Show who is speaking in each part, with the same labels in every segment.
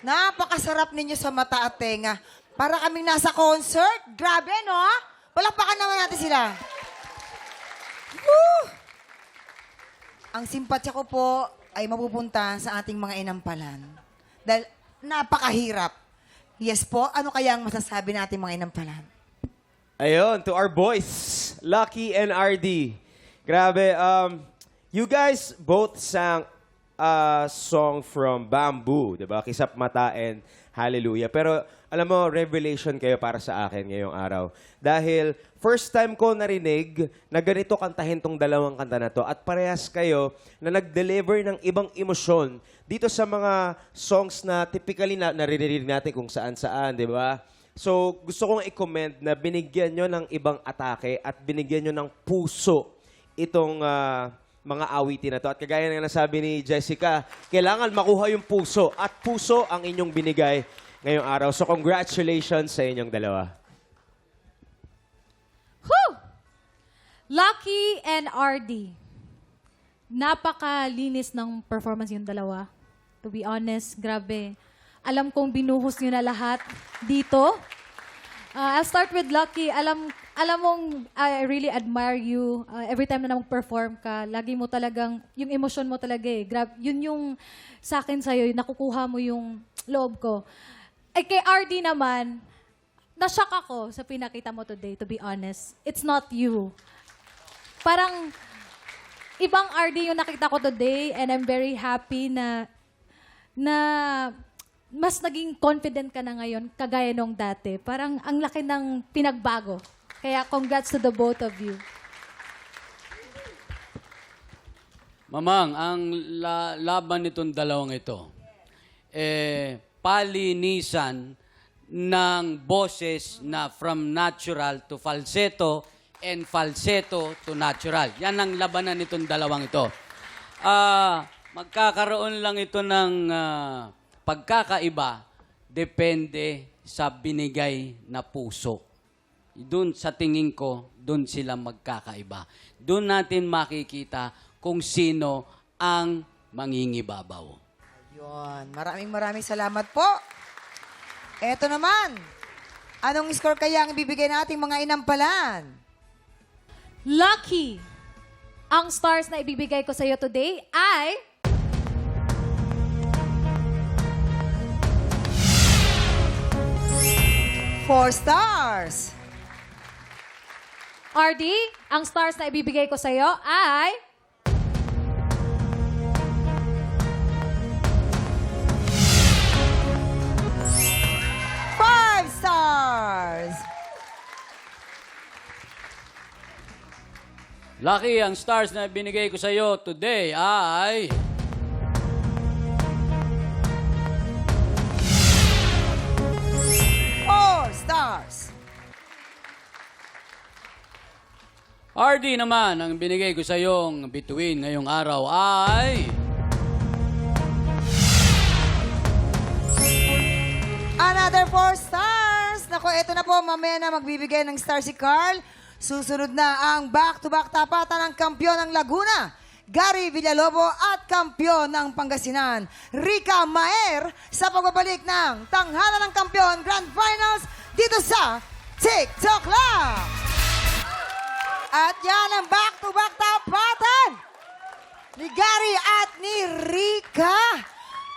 Speaker 1: Napakasarap ninyo sa mata at tenga. Para kaming nasa concert. Grabe, no? Palakpakan naman natin sila. Woo! Ang simpatsya ko po ay mapupunta sa ating mga inampalan. Dahil napakahirap. Yes po, ano kaya ang masasabi natin mga inampalan?
Speaker 2: Ayun, to our boys, Lucky and RD. Grabe, you guys both sang a song from Bamboo, di ba? Kisap Mata and Hallelujah. Pero alam mo, revelation kayo para sa akin ngayong araw. Dahil first time ko narinig na ganito kantahin tong dalawang kanta na to. At parehas kayo na nag-deliver ng ibang emosyon dito sa mga songs na typically na naririnig natin kung saan-saan, di ba? So, gusto kong i-comment na binigyan nyo ng ibang atake at binigyan nyo ng puso itong mga awitin na to. At kagaya ng nasabi ni Jessica, kailangan makuha yung puso at puso ang inyong binigay ngayong araw. So, congratulations sa inyong dalawa.
Speaker 3: Whew! Lucky and RD. Napakalinis ng performance yung dalawa. To be honest, grabe. Alam kong binuhos nyo na lahat dito. I'll start with Lucky. Alam mong I really admire you. Every time na mag-perform ka, lagi mo talagang, yung emosyon mo talaga eh. Yun yung sa akin sa'yo, nakukuha mo yung loob ko. Eh kay RD naman, na-shock ako sa pinakita mo today, to be honest. It's not you. Parang, ibang RD yung nakita ko today and I'm very happy na mas naging confident ka na ngayon, kagaya nung dati. Parang ang laki ng pinagbago. Kaya congrats to the both of you.
Speaker 4: Mamang, ang laban nitong dalawang ito, palinisan ng boses na from natural to falsetto and falsetto to natural. Yan ang labanan nitong dalawang ito. Magkakaroon lang ito ng pagkakaiba depende sa binigay na puso. Doon sa tingin ko, doon sila magkakaiba. Doon natin makikita kung sino ang mangingibabaw.
Speaker 1: Yun. Maraming salamat po. Eto naman. Anong score kaya ang ibibigay nating mga inampalan?
Speaker 3: Lucky! Ang stars na ibibigay ko sa iyo today ay...
Speaker 1: 4 stars.
Speaker 3: RD, ang stars na ibibigay ko sa iyo ay...
Speaker 1: 5 stars.
Speaker 4: Lucky, ang stars na binigay ko sa iyo today ay...
Speaker 1: 4 stars.
Speaker 4: RD naman, ang binigay ko sa iyong bituin ngayong araw ay...
Speaker 1: Another 4 stars. Naku, ito na po, mamaya na magbibigay ng star si Carl. Susunod na ang back-to-back tapatan ng kampyon ng Laguna, Gary Villalobo, at kampyon ng Pangasinan, Rica Maer, sa pagbabalik ng Tanghalan ng Kampyon Grand Finals dito sa TikTok lang. At yan ang back-to-back tapatan ni Gary at ni Rica.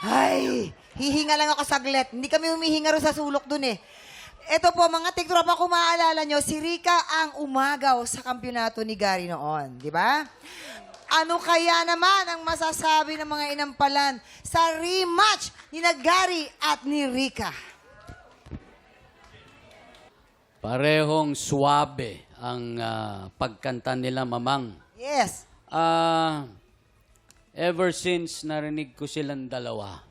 Speaker 1: Ay, hihinga lang ako saglit. Hindi kami humihinga rin sa sulok dun eh. Ito po, mga tiktropa, kung maaalala nyo, si Rica ang umagaw sa kampyonato ni Gary noon. Di ba? Ano kaya naman ang masasabi ng mga inampalan sa rematch ni na Gary at ni Rica?
Speaker 4: Parehong suabe ang pagkanta nila, Mamang.
Speaker 1: Yes.
Speaker 4: Ever since narinig ko silang dalawa,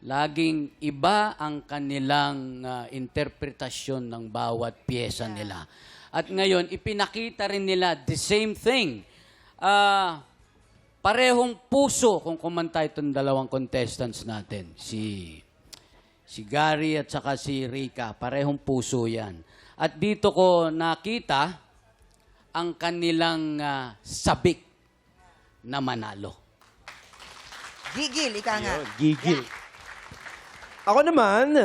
Speaker 4: laging iba ang kanilang interpretasyon ng bawat pyesa nila. At ngayon, ipinakita rin nila the same thing. Parehong puso kung kumanta itong dalawang contestants natin. Si Gary at saka si Rica, parehong puso yan. At dito ko nakita ang kanilang sabik na manalo.
Speaker 1: Gigil, ika nga.
Speaker 2: Gigil. Ako naman,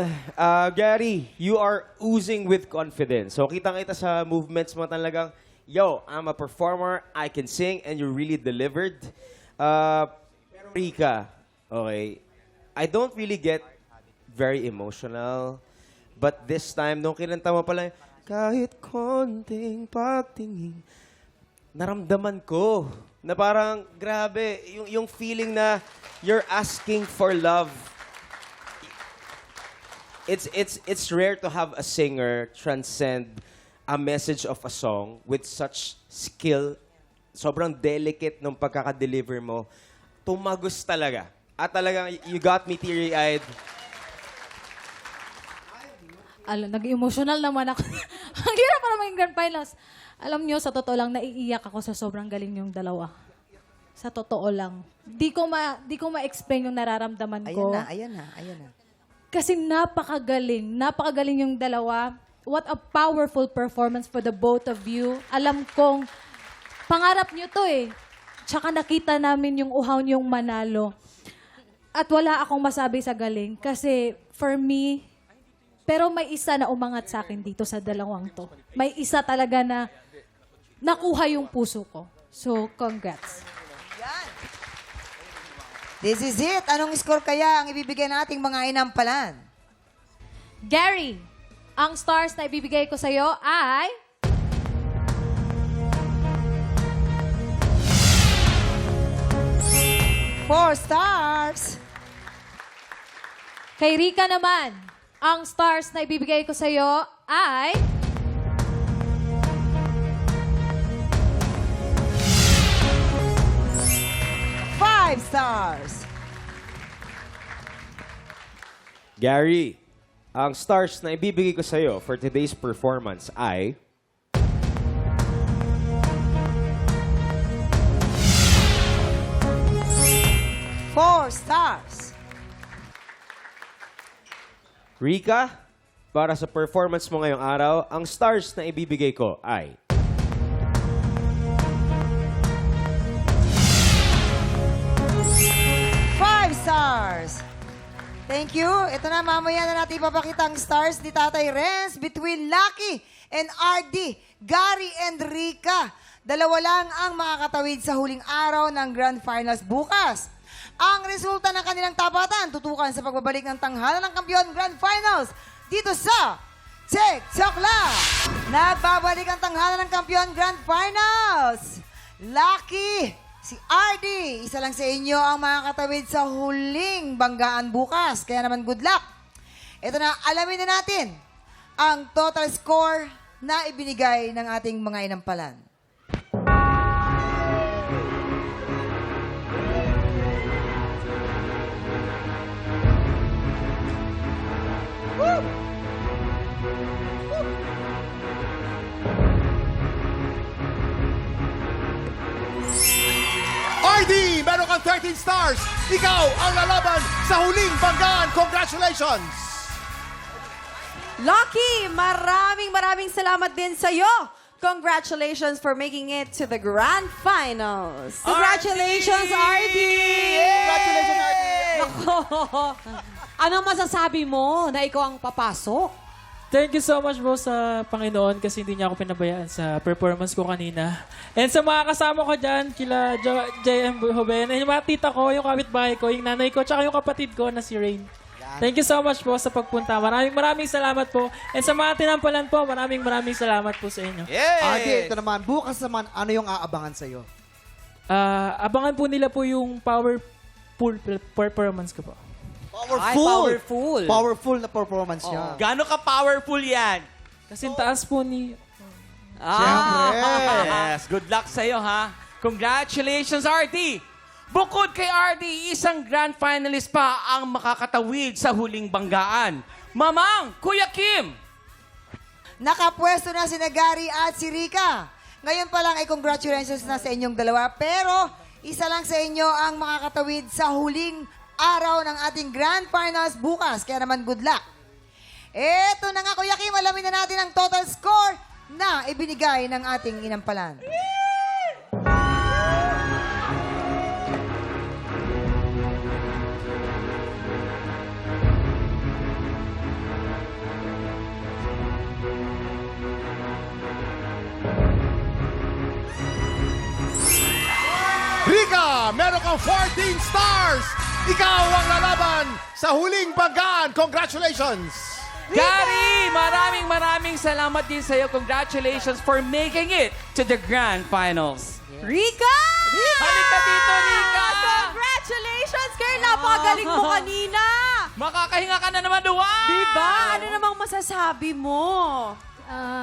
Speaker 2: Gary, you are oozing with confidence. So, kitang-kita sa movements mo talagang, yo, I'm a performer, I can sing, and you really delivered. Pero Rika, okay, I don't really get very emotional. But this time, nung kinanta mo pala, kahit konting pagtingin, naramdaman ko na parang, grabe, yung feeling na you're asking for love. It's rare to have a singer transcend a message of a song with such skill. Sobrang delicate nung pagkaka-deliver mo. Tumagos talaga. At talagang, you got me teary-eyed.
Speaker 3: Nag-emotional naman ako. Ang hirap para maging grand finals. Alam nyo, sa totoo lang, naiiyak ako sa sobrang galing yung dalawa. Sa totoo lang. Di ko ma-explain yung nararamdaman ko.
Speaker 1: Ayan na.
Speaker 3: Kasi napakagaling yung dalawa. What a powerful performance for the both of you. Alam kong, pangarap nyo to eh. Tsaka nakita namin yung uhaw niyong manalo. At wala akong masabi sa galing. Kasi for me, pero may isa na umangat sa akin dito sa dalawang to. May isa talaga na nakuha yung puso ko. So, congrats.
Speaker 1: This is it. Anong score kaya ang ibibigay nating mga inampalan?
Speaker 3: Gary, ang stars na ibibigay ko sa'yo ay...
Speaker 1: Four stars.
Speaker 3: Kay Rika naman, ang stars na ibibigay ko sa'yo ay...
Speaker 1: Five stars.
Speaker 2: Gary, ang stars na ibibigay ko sa'yo for today's performance ay...
Speaker 1: Four stars.
Speaker 2: Rika, para sa performance mo ngayong araw, ang stars na ibibigay ko ay...
Speaker 1: Five stars. Thank you. Ito na, mamaya na natin ipapakita ang stars ni Tatay Renz between Lucky and RD, Gary and Rika. Dalawa lang ang makakatawid sa huling araw ng Grand Finals bukas. Ang resulta ng kanilang tapatan tutukan sa pagbabalik ng tanghalan ng Kampiyon Grand Finals dito sa TikTok Lang. Nagbabalik ang tanghalan ng Kampiyon Grand Finals. Lucky, si RD, isa lang sa inyo ang makakatawid sa huling banggaan bukas. Kaya naman good luck. Ito na, alamin na natin ang total score na ibinigay ng ating mga inampalan.
Speaker 5: RD, meron kang 13 stars. Ikaw ang lalaban sa huling banggaan. Congratulations!
Speaker 6: Lucky, maraming salamat din sa'yo. Congratulations for making it to the Grand Finals.
Speaker 7: Congratulations, RD!
Speaker 5: Congratulations, RD!
Speaker 7: Anong masasabi mo na ikaw ang papasok?
Speaker 8: Thank you so much po sa Panginoon kasi hindi niya ako pinabayaan sa performance ko kanina. And sa mga kasama ko dyan, kila JM Hoben, and yung mga tita ko, yung kapitbahay ko, yung nanay ko, tsaka yung kapatid ko na si Rain. Thank you so much po sa pagpunta. Maraming salamat po. And sa mga tinampalan po, maraming salamat po sa inyo.
Speaker 5: RD, ito naman. Bukas naman, ano yung aabangan sa'yo?
Speaker 8: Abangan po nila po yung powerful performance ko po.
Speaker 7: Powerful.
Speaker 5: Powerful na performance niya.
Speaker 9: Gano'n ka-powerful yan?
Speaker 8: Kasi taas po ni...
Speaker 9: Yes. Good luck sa'yo, ha? Congratulations, RD! Bukod kay RD, isang grand finalist pa ang makakatawid sa huling banggaan. Mamang, Kuya Kim!
Speaker 1: Nakapwesto na si Gary at si Rika. Ngayon pa lang ay congratulations na sa inyong dalawa. Pero isa lang sa inyo ang makakatawid sa huling araw ng ating Grand Finals bukas. Kaya naman good luck. Eto na nga, Kuya Kim, alamin na natin ang total score na ibinigay ng ating inampalan.
Speaker 5: Rika, meron kang 14 stars. Ikaw ang lalaban sa huling banggaan. Congratulations!
Speaker 9: Gary, maraming salamat din sa'yo. Congratulations for making it to the Grand Finals.
Speaker 6: Rika!
Speaker 9: Halika dito, Rika!
Speaker 6: Congratulations, girl! Napakagaling mo kanina!
Speaker 9: Makakahinga ka na naman, wow!
Speaker 6: Diba? Ano namang masasabi mo?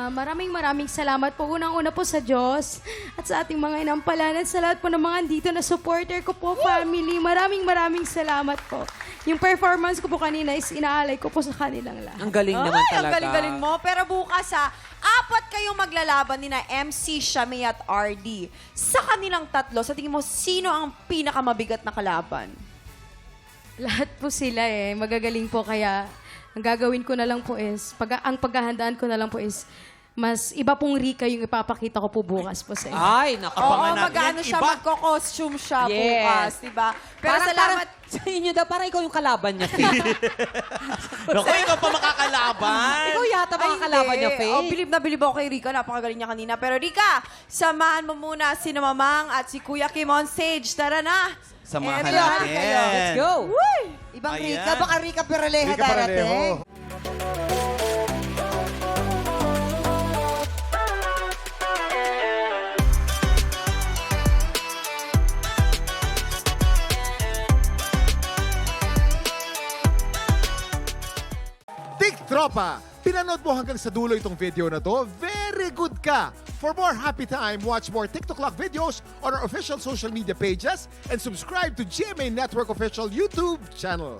Speaker 3: Maraming salamat po. Unang-una po sa Diyos at sa ating mga inampalanan, sa lahat po ng mga andito na supporter ko po, family. Maraming salamat po. Yung performance ko po kanina is inaalay ko po sa kanilang lahat.
Speaker 7: Ang galing naman
Speaker 6: Ay,
Speaker 7: talaga.
Speaker 6: ang galing-galing mo. Pero bukas apat kayong maglalaban ni na MC, Shamay at RD. Sa kanilang tatlo, sa tingin mo, sino ang pinakamabigat na kalaban?
Speaker 3: Lahat po sila magagaling po, kaya ang gagawin ko na lang po is, ang paghahandaan ko na lang po is, mas iba pong Rika yung ipapakita ko po bukas po sa inyo.
Speaker 7: Ay,
Speaker 6: Oo,
Speaker 7: nakapanganak.
Speaker 6: mag-ano siya, magko-costume siya
Speaker 7: Yes.
Speaker 6: bukas, diba? Pero salamat.
Speaker 7: Sa inyo daw, parang ikaw yung kalaban niya, Faith.
Speaker 9: Naku, ikaw pa makakalaban.
Speaker 7: ikaw yata mga kalaban niya, Faith.
Speaker 6: Oh, bilib na bilib ako kay Rika. Napakagaling niya kanina. Pero Rika, samahan mo muna si Mamang at si Kuya Kim on stage. Tara na.
Speaker 9: Samahan
Speaker 6: Everyone,
Speaker 9: natin.
Speaker 6: kayo.
Speaker 7: Let's go.
Speaker 1: Ibang
Speaker 9: Ayan.
Speaker 1: Rika, baka Rika Peraleja
Speaker 5: Rika Paralejo.
Speaker 1: darating.
Speaker 5: Tik Tropa, pinanood mo hanggang sa dulo itong video na to. Very good ka! For more happy time, watch more TikTok Clock videos on our official social media pages and subscribe to GMA Network official YouTube channel.